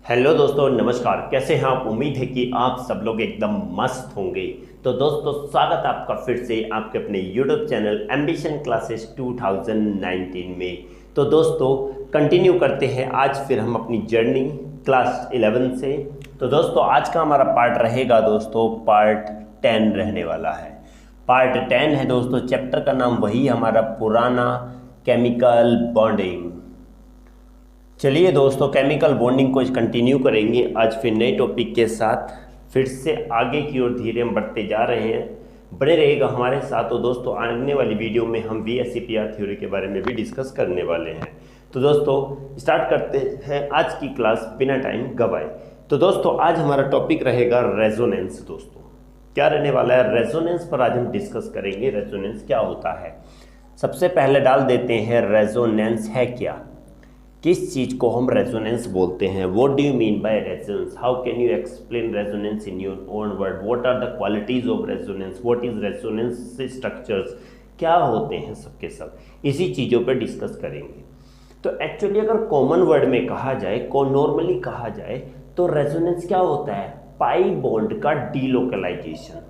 Hello दोस्तों, नमस्कार। कैसे हैं आप? उम्मीद है कि आप सब लोग एकदम मस्त होंगे। तो दोस्तों, स्वागत है आपका फिर से आपके अपने यूट्यूब चैनल एम्बिशन क्लासेस 2019 में। तो दोस्तों, कंटिन्यू करते हैं आज फिर हम अपनी जर्नी क्लास 11 से। तो दोस्तों, आज का हमारा पार्ट रहेगा दोस्तों, पार्ट 10 रहने वाला है। पार्ट 10 है दोस्तों, चैप्टर का नाम वही हमारा पुराना, केमिकल बॉन्डिंग। चलिए दोस्तों, केमिकल बॉन्डिंग को कंटिन्यू करेंगे आज फिर नए टॉपिक के साथ। फिर से आगे की ओर धीरे हम बढ़ते जा रहे हैं। बने रहेगा हमारे साथ। तो दोस्तों, आने वाली वीडियो में हम VSEPR थ्योरी के बारे में भी डिस्कस करने वाले हैं। तो दोस्तों, स्टार्ट करते हैं आज की क्लास बिना टाइम गवाए। तो दोस्तों, आज हमारा टॉपिक रहेगा रेजोनेंस। दोस्तों, क्या रहने वाला है? रेजोनेंस पर आज हम डिस्कस करेंगे। रेजोनेंस क्या होता है? सबसे पहले डाल देते हैं, रेजोनेंस है क्या? किस चीज़ को हम रेजोनेंस बोलते हैं? What do you mean by resonance? How can you explain resonance in your own word? What are the qualities of resonance? What is resonance structures? क्या होते हैं सबके सब? इसी चीज़ों पर डिस्कस करेंगे। तो एक्चुअली अगर कॉमन वर्ड में कहा जाए, को नॉर्मली कहा जाए, तो रेजोनेंस क्या होता है? पाई बॉन्ड का डीलोकलाइजेशन।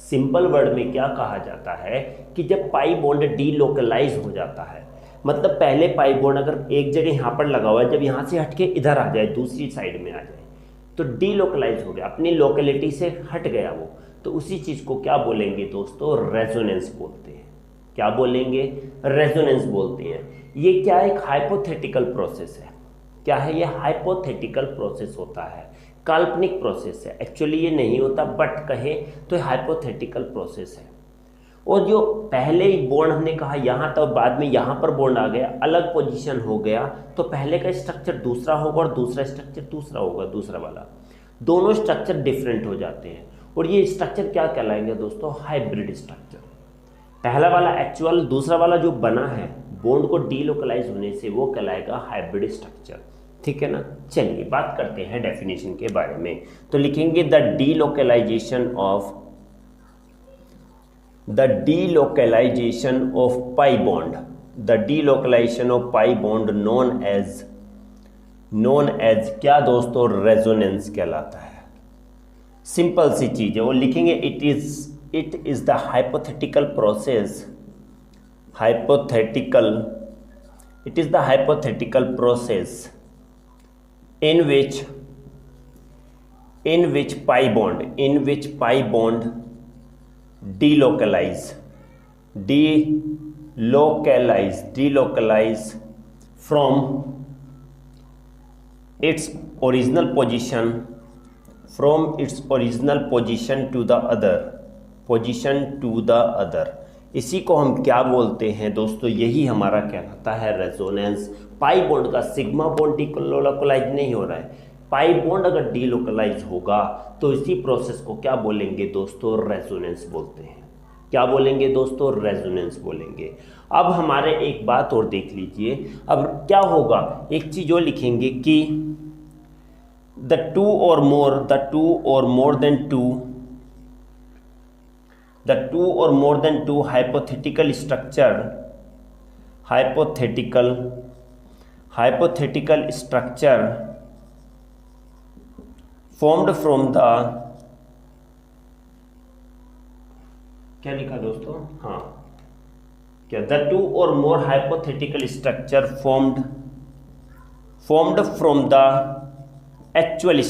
सिंपल वर्ड में क्या कहा जाता है कि जब पाई बॉन्ड डीलोकलाइज हो जाता है, मतलब पहले पाई बॉन्ड अगर एक जगह यहाँ पर लगा हुआ है, जब यहाँ से हटके इधर आ जाए, दूसरी साइड में आ जाए, तो डीलोकलाइज हो गया, अपनी लोकेलिटी से हट गया वो। तो उसी चीज़ को क्या बोलेंगे दोस्तों? रेजोनेंस बोलते हैं। क्या बोलेंगे? रेजोनेंस बोलते हैं। ये क्या, एक हाइपोथेटिकल प्रोसेस है। क्या है ये? हाइपोथेटिकल प्रोसेस होता है, काल्पनिक प्रोसेस है। एक्चुअली ये नहीं होता, बट कहे तो हाइपोथेटिकल प्रोसेस है। और जो पहले ही बॉन्ड हमने कहा यहाँ, तो बाद में यहाँ पर बॉन्ड आ गया, अलग पोजीशन हो गया, तो पहले का स्ट्रक्चर दूसरा होगा और दूसरा स्ट्रक्चर दूसरा होगा, दूसरा वाला। दोनों स्ट्रक्चर डिफरेंट हो जाते हैं। और ये स्ट्रक्चर क्या कहलाएंगे दोस्तों? Hybrid structure. पहला वाला एक्चुअल, दूसरा वाला जो बना है बॉन्ड को डीलोकलाइज होने से, वो कहलाएगा हाइब्रिड स्ट्रक्चर। ठीक है ना? चलिए बात करते हैं डेफिनेशन के बारे में। तो लिखेंगे the delocalization of the delocalization of pi bond, the delocalization of pi bond known as क्या दोस्तों? रेजोनेंस कहलाता है। सिंपल सी चीज है, वो लिखेंगे it is the hypothetical process, it is the hypothetical process in which pi bond delocalize from its original position to the other इसी को हम क्या बोलते हैं दोस्तों? यही हमारा कहलाता है रेजोनेंस। पाई बॉन्ड का सिग्मा बॉन्ड डीलोकलाइज नहीं हो रहा है, पाई बॉन्ड अगर डीलोकलाइज होगा तो इसी प्रोसेस को क्या बोलेंगे दोस्तों? रेजोनेंस बोलते हैं। क्या बोलेंगे दोस्तों? रेजोनेंस बोलेंगे। अब हमारे एक बात और देख लीजिए, अब क्या होगा? एक चीज और लिखेंगे कि द टू और more than two hypothetical structure formed from the, क्या लिखा दोस्तों? हाँ, क्या? द टू और more hypothetical structure formed from the actual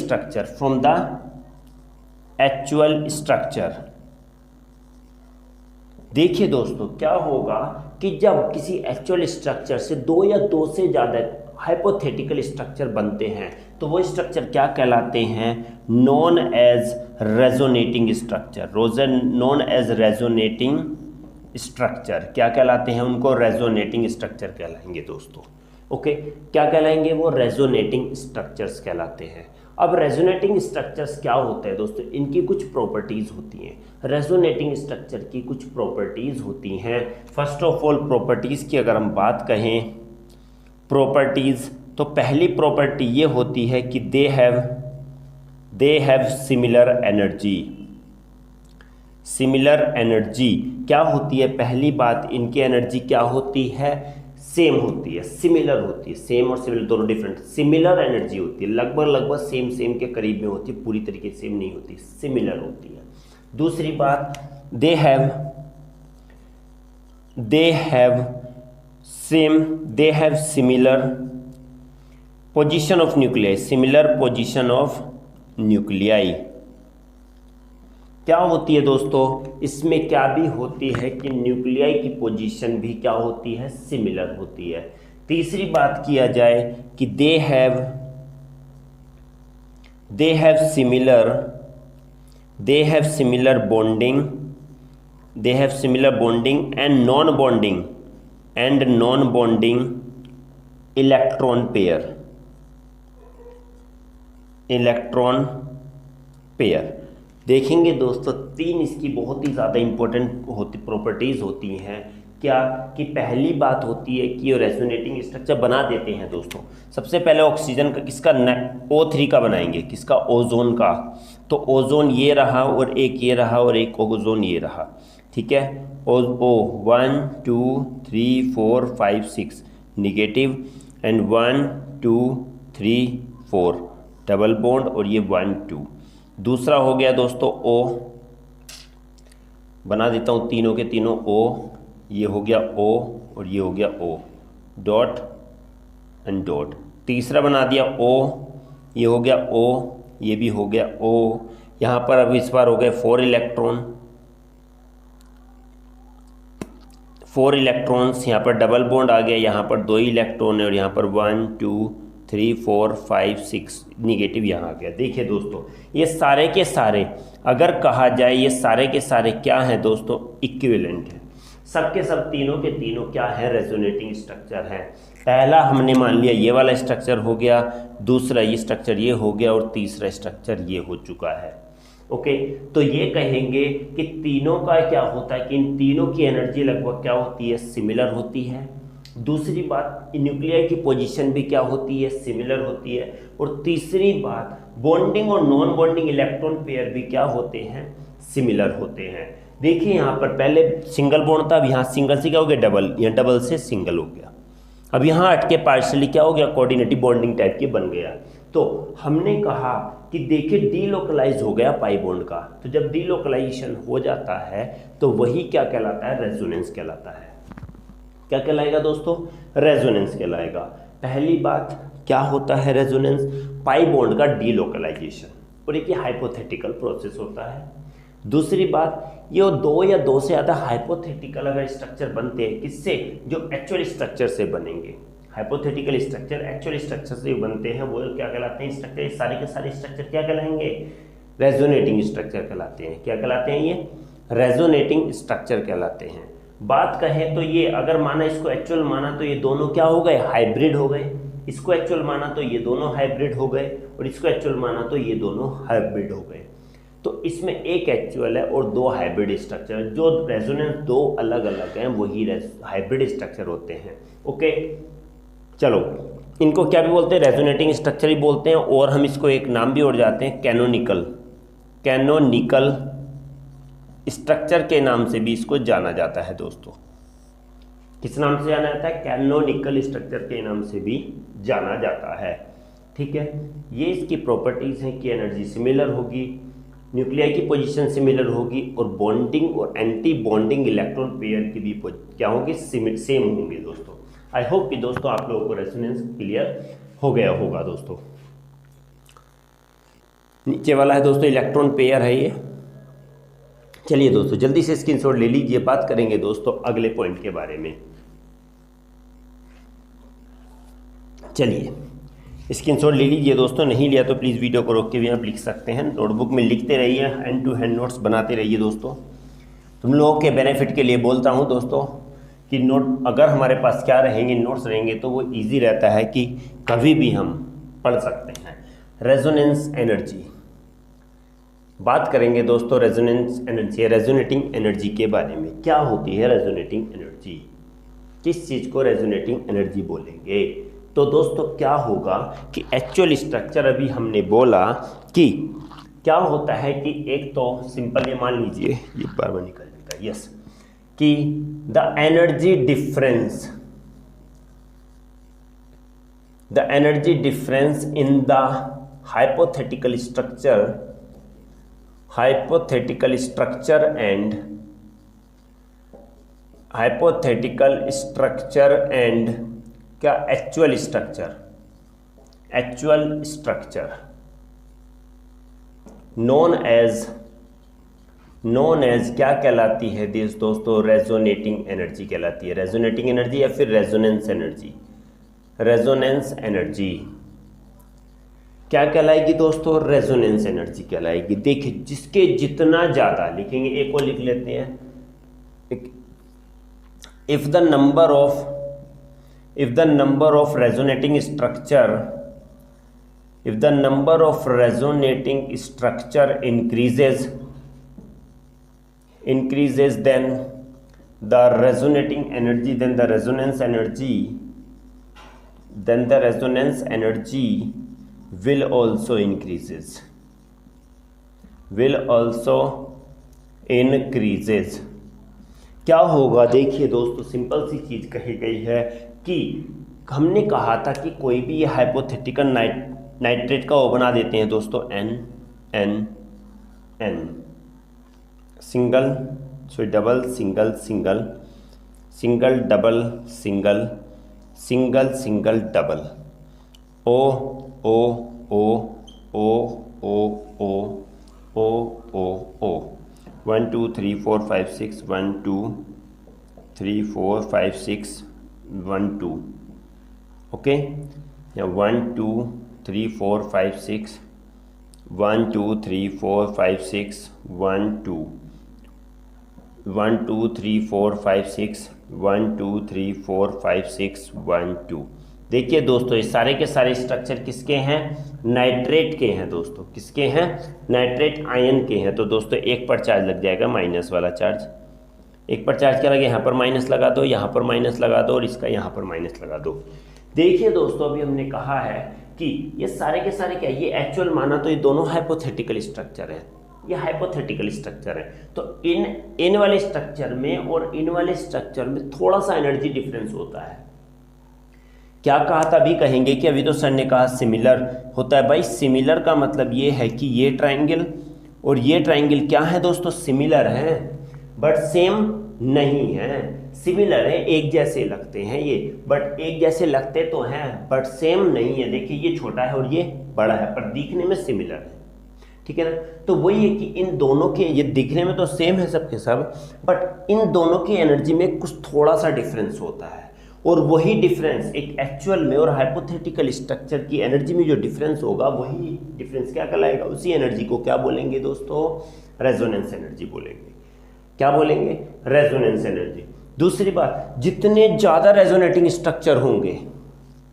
structure, देखिए दोस्तों, क्या होगा कि जब किसी एक्चुअल स्ट्रक्चर से दो या दो से ज़्यादा हाइपोथेटिकल स्ट्रक्चर बनते हैं, तो वो स्ट्रक्चर क्या कहलाते हैं? Non as resonating structure. क्या कहलाते हैं उनको? रेजोनेटिंग स्ट्रक्चर कहलाएंगे दोस्तों। ओके, क्या कहलाएंगे वो? रेजोनेटिंग स्ट्रक्चर्स कहलाते हैं। अब रेजोनेटिंग स्ट्रक्चर्स क्या होते हैं दोस्तों? इनकी कुछ प्रॉपर्टीज़ होती हैं। रेजोनेटिंग स्ट्रक्चर की कुछ प्रॉपर्टीज़ होती हैं। फर्स्ट ऑफ ऑल, प्रॉपर्टीज़ की अगर हम बात कहें, प्रॉपर्टीज़, तो पहली प्रॉपर्टी ये होती है कि दे हैव सिमिलर एनर्जी। क्या होती है? पहली बात, इनकी एनर्जी क्या होती है? सेम होती है, सिमिलर होती है। सेम और सिमिलर दोनों डिफरेंट। सिमिलर एनर्जी होती है, लगभग सेम के करीब में होती है, पूरी तरीके से सेम नहीं होती, सिमिलर होती है। दूसरी बात, they have similar position of nuclei. Similar position of nuclei क्या होती है दोस्तों, इसमें क्या भी होती है कि न्यूक्लियाई की पोजीशन भी क्या होती है, सिमिलर होती है। तीसरी बात किया जाए कि they have similar bonding and non bonding electron pair. देखेंगे दोस्तों, तीन इसकी बहुत ही ज़्यादा इंपॉर्टेंट प्रॉपर्टीज़ होती हैं। क्या कि पहली बात होती है कि ये रेजोनेटिंग स्ट्रक्चर बना देते हैं दोस्तों। सबसे पहले ऑक्सीजन का किसका, O3 का बनाएंगे, किसका, ओजोन का। तो ओजोन ये रहा और एक ये रहा और एक ओजोन ये रहा, ठीक है। O 1 2 3 4 5 6 negative and 1 2 3 4 double bond और ये 1 2। दूसरा हो गया दोस्तों O, बना देता हूँ तीनों के तीनों O, ये हो गया O और ये हो गया O, डॉट एंड डॉट। तीसरा बना दिया O, ये हो गया O, ये भी हो गया O। यहाँ पर अब इस बार हो गए 4 इलेक्ट्रॉन्स, यहाँ पर डबल बॉन्ड आ गया, यहाँ पर 2 इलेक्ट्रॉन है और यहाँ पर 1 2 3 4 5 6 निगेटिव यहाँ आ गया। देखिए दोस्तों, ये सारे के सारे अगर कहा जाए, ये सारे के सारे क्या हैं दोस्तों, इक्विवेलेंट है। सब के सब तीनों के तीनों क्या है, रेजोनेटिंग स्ट्रक्चर है। पहला हमने मान लिया ये वाला स्ट्रक्चर हो गया, दूसरा ये स्ट्रक्चर ये हो गया और तीसरा स्ट्रक्चर ये हो चुका है। ओके, तो ये कहेंगे कि तीनों का क्या होता है कि इन तीनों की एनर्जी लगभग क्या होती है, सिमिलर होती है। दूसरी बात, न्यूक्लियाई की पोजीशन भी क्या होती है, सिमिलर होती है। और तीसरी बात, बॉन्डिंग और नॉन बॉन्डिंग इलेक्ट्रॉन पेयर भी क्या होते हैं, सिमिलर होते हैं। देखिए यहाँ पर पहले सिंगल बॉन्ड था, अब यहाँ सिंगल से क्या हो गया, डबल, यहाँ डबल से सिंगल हो गया। अब यहाँ हटके पार्शियली क्या हो गया, कोऑर्डिनेटिव बॉन्डिंग टाइप के बन गया। तो हमने कहा कि देखिए डीलोकलाइज हो गया पाई बॉन्ड का। तो जब डीलोकलाइजेशन हो जाता है तो वही क्या कहलाता है, रेजोनेंस कहलाता है। क्या कहलाएगा दोस्तों, रेजोनेंस कहलाएगा। पहली बात क्या होता है रेजोनेंस, पाई बॉन्ड का डीलोकलाइजेशन, और एक हाइपोथेटिकल प्रोसेस होता है। दूसरी बात, ये दो या दो से ज़्यादा हाइपोथेटिकल अगर स्ट्रक्चर बनते हैं, किससे, जो एक्चुअल स्ट्रक्चर से बनेंगे। हाइपोथेटिकल स्ट्रक्चर एक्चुअल स्ट्रक्चर से बनते हैं, वो क्या कहलाते हैं स्ट्रक्चर, सारे के सारे स्ट्रक्चर क्या कहलाएंगे, रेजोनेटिंग स्ट्रक्चर कहलाते हैं। क्या कहलाते हैं, ये रेजोनेटिंग स्ट्रक्चर कहलाते हैं। बात कहें तो ये अगर माना, इसको एक्चुअल माना तो ये दोनों क्या हो गए, हाइब्रिड हो गए। इसको एक्चुअल माना तो ये दोनों हाइब्रिड हो गए, और इसको एक्चुअल माना तो ये दोनों हाइब्रिड हो गए। तो इसमें एक एक्चुअल है और दो हाइब्रिड स्ट्रक्चर, जो रेजोनेंस दो अलग अलग हैं वही हाइब्रिड स्ट्रक्चर होते हैं। ओके, चलो इनको क्या भी बोलते हैं, रेजोनेटिंग स्ट्रक्चर ही बोलते हैं। और हम इसको एक नाम भी और जाते हैं, कैनोनिकल स्ट्रक्चर के नाम से भी इसको जाना जाता है दोस्तों। किस नाम से जाना जाता है, कैनोनिकल स्ट्रक्चर के नाम से भी जाना जाता है। ठीक है, ये इसकी प्रॉपर्टीज हैं कि एनर्जी सिमिलर होगी, न्यूक्लियाई की पोजीशन सिमिलर होगी, और बॉन्डिंग और एंटी बॉन्डिंग इलेक्ट्रॉन पेयर की भी क्या होगी, सेम होंगे दोस्तों। आई होप कि दोस्तों आप लोगों को रेजोनेंस क्लियर हो गया होगा दोस्तों। नीचे वाला है दोस्तों इलेक्ट्रॉन पेयर है ये। चलिए दोस्तों जल्दी से स्क्रीनशॉट ले लीजिए, बात करेंगे दोस्तों अगले पॉइंट के बारे में। चलिए स्क्रीनशॉट ले लीजिए दोस्तों, नहीं लिया तो प्लीज़ वीडियो को रोक के भी आप लिख सकते हैं, नोटबुक में लिखते रहिए, हैंड टू हैंड नोट्स बनाते रहिए दोस्तों। तुम लोगों के बेनिफिट के लिए बोलता हूं दोस्तों कि नोट अगर हमारे पास क्या रहेंगे, नोट्स रहेंगे, तो वो इजी रहता है कि कभी भी हम पढ़ सकते हैं। रेजोनेंस एनर्जी बात करेंगे दोस्तों, रेजोनेंस एनर्जी, रेजोनेटिंग एनर्जी के बारे में। क्या होती है रेजोनेटिंग एनर्जी, किस चीज़ को रेजोनेटिंग एनर्जी बोलेंगे? तो दोस्तों क्या होगा कि एक्चुअल स्ट्रक्चर अभी हमने बोला कि क्या होता है कि एक तो सिंपल ये मान लीजिए, ये बार बार निकल जाता है, यस, कि the energy difference the energy difference in the hypothetical structure and क्या actual structure known as क्या कहलाती है दोस्तों, रेजोनेटिंग एनर्जी कहलाती है। रेजोनेटिंग एनर्जी या फिर रेजोनेंस एनर्जी क्या कहलाएगी दोस्तों, रेजोनेंस एनर्जी कहलाएगी। देखिए जिसके जितना ज्यादा लिखेंगे, एक और लिख लेते हैं, if the number of resonating structure increases then the resonance energy will also increases क्या होगा, देखिए दोस्तों सिंपल सी चीज कही गई है कि हमने कहा था कि कोई भी ये हाइपोथेटिकल नाइट्रेट का वो बना देते हैं दोस्तों N single double single double O 1 2 3 4 5 6 1 2 3 4 5 6 1 2 okay, या 1 2 3 4 5 6 1 2 3 4 5 6 1 2 1 2 3 4 5 6 1 2 3 4 5 6 1 2। देखिए दोस्तों ये सारे के सारे स्ट्रक्चर किसके हैं, नाइट्रेट के हैं दोस्तों, किसके हैं, नाइट्रेट आयन के हैं। तो दोस्तों एक पर चार्ज लग जाएगा माइनस वाला चार्ज, एक पर चार्ज क्या लगे, यहाँ पर माइनस लगा दो, यहाँ पर माइनस लगा दो और इसका यहाँ पर माइनस लगा दो। देखिए दोस्तों अभी हमने कहा है कि ये सारे के सारे क्या, ये एक्चुअल माना तो ये दोनों हाइपोथेटिकल स्ट्रक्चर है, ये हाइपोथेटिकल स्ट्रक्चर है। तो इन वाले स्ट्रक्चर में और इन वाले स्ट्रक्चर में थोड़ा सा एनर्जी डिफरेंस होता है। क्या कहा था, अभी कहेंगे कि अभी तो सर ने कहा सिमिलर होता है। भाई सिमिलर का मतलब ये है कि ये ट्राइंगल और ये ट्राइंगल क्या है दोस्तों, सिमिलर है बट सेम नहीं है। सिमिलर है, एक जैसे लगते हैं ये, बट एक जैसे लगते तो हैं बट सेम नहीं है। देखिए ये छोटा है और ये बड़ा है पर दिखने में सिमिलर है, ठीक है ना। तो वही है कि इन दोनों के, ये दिखने में तो सेम है सब के सब, बट इन दोनों की एनर्जी में कुछ थोड़ा सा डिफरेंस होता है। और वही डिफरेंस एक एक्चुअल में और हाइपोथेटिकल स्ट्रक्चर की एनर्जी में जो डिफरेंस होगा, वही डिफरेंस क्या कहलाएगा, उसी एनर्जी को क्या बोलेंगे दोस्तों, रेजोनेंस एनर्जी बोलेंगे। क्या बोलेंगे, रेजोनेंस एनर्जी। दूसरी बात, जितने ज़्यादा रेजोनेटिंग स्ट्रक्चर होंगे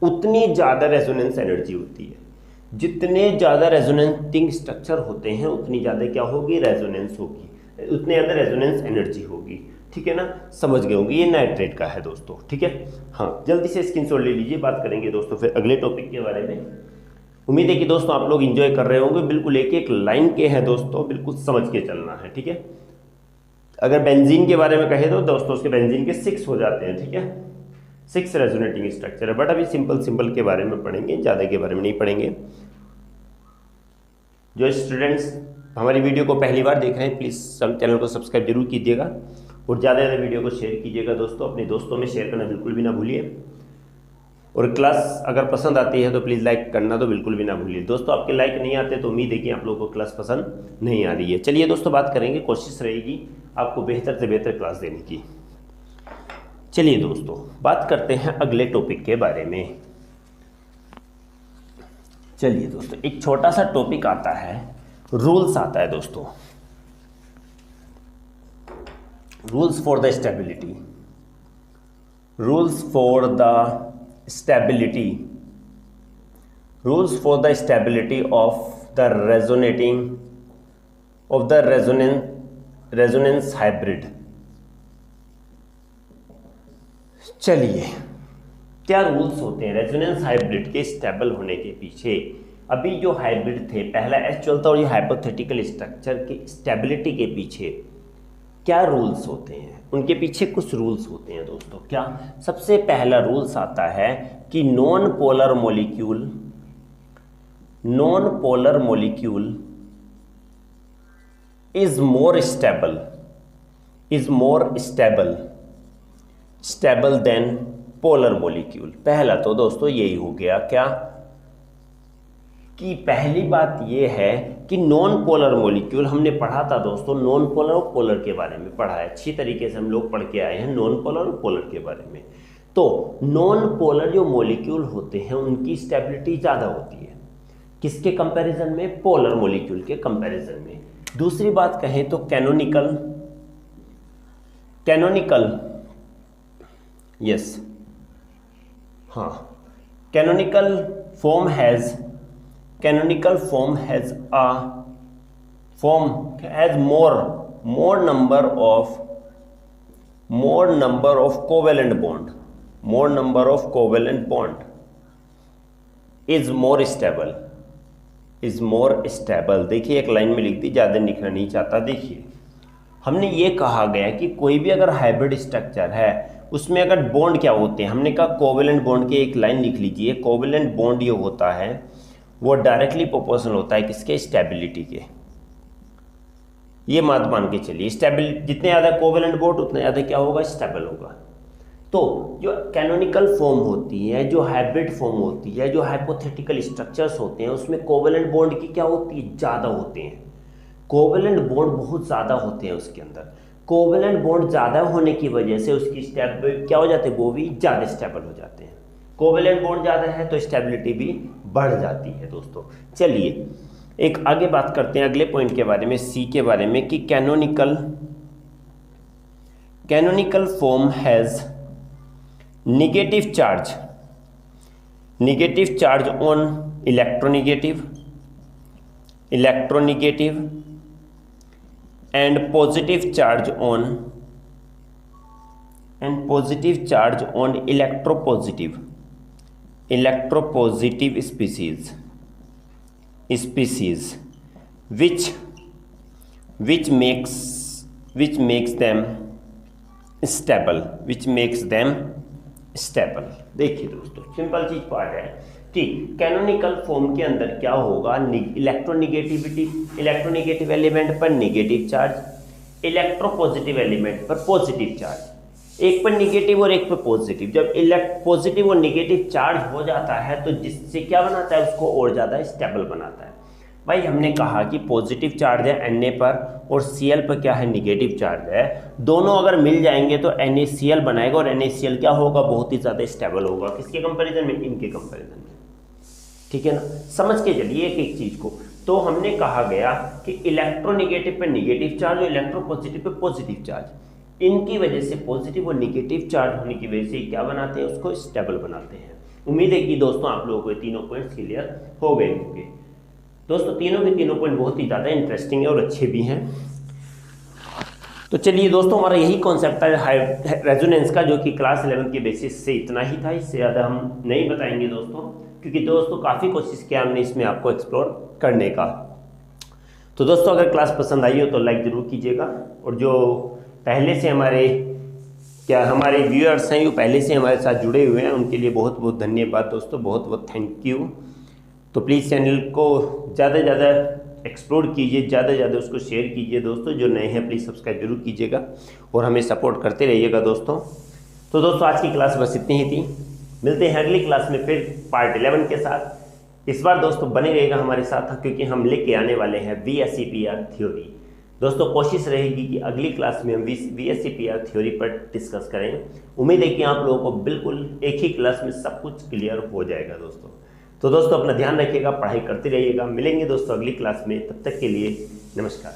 उतनी ज़्यादा रेजोनेंस एनर्जी होती है। जितने ज़्यादा रेजोनेटिंग स्ट्रक्चर होते हैं उतनी ज़्यादा क्या होगी, रेजोनेंस होगी, उतनी ज़्यादा रेजोनेंस एनर्जी होगी, ठीक है ना। समझ गए होंगे, ये नाइट्रेट का है दोस्तों, ठीक है। हाँ जल्दी से स्क्रीनशॉट ले लीजिए, बात करेंगे दोस्तों फिर अगले टॉपिक के बारे में। उम्मीद है कि दोस्तों आप लोग एंजॉय कर रहे होंगे, बिल्कुल एक एक लाइन के हैं दोस्तों, बिल्कुल समझ के चलना है, ठीक है। अगर बेंजीन के बारे में कहे तो दोस्तों उसके बेंजीन के 6 हो जाते हैं, ठीक है, 6 रेजोनेटिंग स्ट्रक्चर है। बट अभी सिंपल के बारे में पढ़ेंगे, ज़्यादा के बारे में नहीं पढ़ेंगे। जो स्टूडेंट्स हमारी वीडियो को पहली बार देख रहे हैं प्लीज़ चैनल को सब्सक्राइब जरूर कीजिएगा और ज़्यादा ज़्यादा वीडियो को शेयर कीजिएगा दोस्तों, अपने दोस्तों में शेयर करना बिल्कुल भी ना भूलिए। और क्लास अगर पसंद आती है तो प्लीज़ लाइक करना तो बिल्कुल भी ना भूलिए दोस्तों। आपके लाइक नहीं आते तो उम्मीद है कि आप लोगों को क्लास पसंद नहीं आ रही है। चलिए दोस्तों बात करेंगे, कोशिश रहेगी आपको बेहतर से बेहतर क्लास देने की। चलिए दोस्तों बात करते हैं अगले टॉपिक के बारे में। चलिए दोस्तों एक छोटा सा टॉपिक आता है, रूल्स आता है दोस्तों, rules for the stability, rules for the stability, rules for the stability of the resonance hybrid. चलिए क्या रूल्स होते हैं रेजोनेंस हाइब्रिड के स्टेबल होने के पीछे। अभी जो हाइब्रिड थे, पहला एक्चुअल था और ये हाइपोथेटिकल स्ट्रक्चर की स्टेबिलिटी के पीछे क्या रूल्स होते हैं, उनके पीछे कुछ रूल्स होते हैं दोस्तों। क्या, सबसे पहला रूल्स आता है कि non polar molecule is more stable then polar molecule. पहला तो दोस्तों यही हो गया क्या कि पहली बात यह है कि नॉन पोलर मॉलिक्यूल, हमने पढ़ा था दोस्तों नॉन पोलर और पोलर के बारे में पढ़ा है, अच्छी तरीके से हम लोग पढ़ के आए हैं नॉन पोलर और पोलर के बारे में। तो नॉन पोलर जो मॉलिक्यूल होते हैं उनकी स्टेबिलिटी ज़्यादा होती है, किसके कंपैरिजन में? पोलर मॉलिक्यूल के कंपैरिजन में। दूसरी बात कहें तो कैनोनिकल यस, हाँ, canonical form has more number of covalent bond is more stable। देखिए एक लाइन में लिख दी, ज़्यादा लिखना नहीं चाहता। देखिए हमने ये कहा गया कि कोई भी अगर हाइब्रिड स्ट्रक्चर है उसमें अगर बॉन्ड क्या होते हैं, हमने कहा कोवेलेंट बॉन्ड की एक लाइन लिख लीजिए। कोवेलेंट बॉन्ड ये होता है वो डायरेक्टली प्रोपोर्शनल होता है किसके? स्टेबिलिटी के। ये मत मान के चलिए, स्टेबिलिटी जितने ज़्यादा कोवेलेंट बॉन्ड उतने ज़्यादा क्या होगा? स्टेबल होगा। तो जो कैनोनिकल फॉर्म होती है, जो हाइब्रिड फॉर्म होती है, जो हाइपोथेटिकल स्ट्रक्चर्स होते हैं उसमें कोवेलेंट बॉन्ड की क्या होती है? ज़्यादा होते हैं। कोवेलेंट बॉन्ड बहुत ज़्यादा होते हैं उसके अंदर। कोवेलेंट बॉन्ड ज़्यादा होने की वजह से उसकी स्टेबिलिटी क्या हो जाते हैं? वो भी ज़्यादा स्टेबल हो जाते हैं। कोवेलेंट बॉन्ड ज़्यादा है तो स्टेबिलिटी भी बढ़ जाती है दोस्तों। चलिए एक आगे बात करते हैं अगले पॉइंट के बारे में, सी के बारे में, कि canonical form has negative charge on electronegative and positive charge on electropositive species which makes them stable। देखिए दोस्तों सिंपल चीज पार्ट है कि कैनोनिकल फॉर्म के अंदर क्या होगा? इलेक्ट्रोनेगेटिव एलिमेंट पर नेगेटिव चार्ज, इलेक्ट्रोपॉजिटिव एलिमेंट पर पॉजिटिव चार्ज, एक पर नेगेटिव और एक पर पॉजिटिव। जब पॉजिटिव और नेगेटिव चार्ज हो जाता है तो जिससे क्या बनाता है? उसको और ज़्यादा स्टेबल बनाता है। भाई हमने कहा कि पॉजिटिव चार्ज है Na पर और Cl पर क्या है? नेगेटिव चार्ज है। दोनों अगर मिल जाएंगे तो NaCl बनाएगा और NaCl क्या होगा? बहुत ही ज़्यादा स्टेबल होगा। किसके कंपैरिजन में? इनके कंपैरिजन में। ठीक है ना, समझ के चलिए एक चीज़ को। तो हमने कहा गया कि इलेक्ट्रोनेगेटिव पे नेगेटिव चार्ज और इलेक्ट्रोपॉजिटिव पे पॉजिटिव चार्ज, इनकी वजह से पॉजिटिव और नेगेटिव चार्ज होने की वजह से क्या बनाते हैं? उसको स्टेबल बनाते हैं। उम्मीद है कि दोस्तों आप लोगों को ये तीनों पॉइंट्स क्लियर हो गए होंगे। दोस्तों तीनों के तीनों पॉइंट बहुत ही ज़्यादा इंटरेस्टिंग है और अच्छे भी हैं। तो चलिए दोस्तों हमारा यही कॉन्सेप्ट है रेजोनेंस का, जो कि क्लास 11 के बेसिस से इतना ही था, इससे ज़्यादा हम नहीं बताएंगे दोस्तों, क्योंकि दोस्तों काफ़ी कोशिश किया हमने इसमें आपको एक्सप्लोर करने का। तो दोस्तों अगर क्लास पसंद आई हो तो लाइक ज़रूर कीजिएगा, और जो पहले से हमारे व्यूअर्स हैं, जो पहले से हमारे साथ जुड़े हुए हैं, उनके लिए बहुत बहुत धन्यवाद दोस्तों, बहुत बहुत थैंक यू। तो प्लीज़ चैनल को ज़्यादा से ज़्यादा एक्सप्लोर कीजिए, ज़्यादा से ज़्यादा उसको शेयर कीजिए दोस्तों। जो नए हैं प्लीज़ सब्सक्राइब जरूर कीजिएगा और हमें सपोर्ट करते रहिएगा दोस्तों। तो दोस्तों आज की क्लास बस इतनी ही थी, मिलते हैं अगली क्लास में फिर पार्ट 11 के साथ। इस बार दोस्तों बने रहेगा हमारे साथ, क्योंकि हम लेके आने वाले हैं VSEPR थ्योरी। दोस्तों कोशिश रहेगी कि अगली क्लास में हम VSEPR थ्योरी पर डिस्कस करें। उम्मीद है कि आप लोगों को बिल्कुल एक ही क्लास में सब कुछ क्लियर हो जाएगा दोस्तों। तो दोस्तों अपना ध्यान रखिएगा, पढ़ाई करते रहिएगा। मिलेंगे दोस्तों अगली क्लास में, तब तक के लिए नमस्कार।